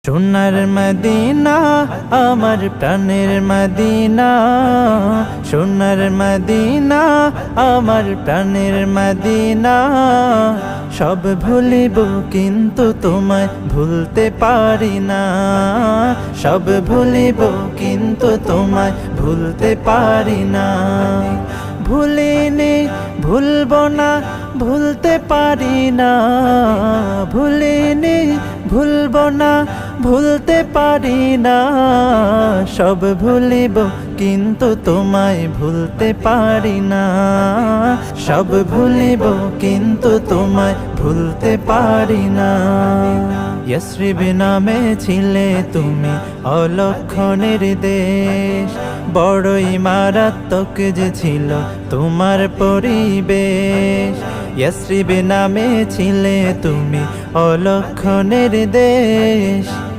সোনার মদিনা আমার প্রাণের মদিনা, সোনার মদিনা আমার প্রাণের মদিনা। সব ভুলিব কিন্তু তোমায় ভুলতে পারি না, সব ভুলিব কিন্তু তোমায় ভুলতে পারি না। ভুলিনি ভুলব না, ভুলতে পারি না, ভুলিনি ভুলব না, ভুলতে পারি না। সব ভুলিব কিন্তু তোমায় ভুলতে পারি না, সব ভুলিব কিন্তু তোমায় ভুলতে পারি না। ইয়াসরিব নামে ছিলে তুমি অলক্ষণের দেশ, বড়ই মারাত্মক যে ছিল তোমার পরিবেশ। ইয়াসরিব নামে ছিলে তুমি অলক্ষণের দেশ।